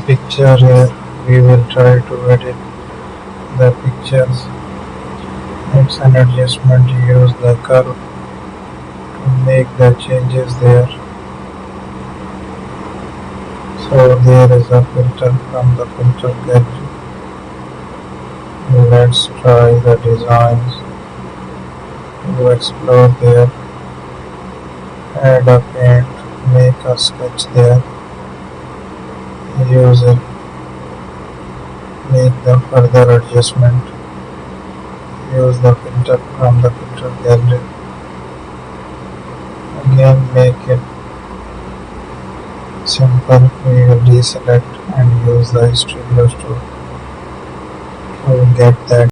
picture here. We will try to edit the pictures. It's an adjustment. Use the curve to make the changes there. So there is a filter from the filter gallery. Let's try the designs to explore there. Add a paint, make a sketch there. Use it, make the further adjustment. Use the filter from the filter gallery. Again make it simple. We will deselect and use the history brush to get that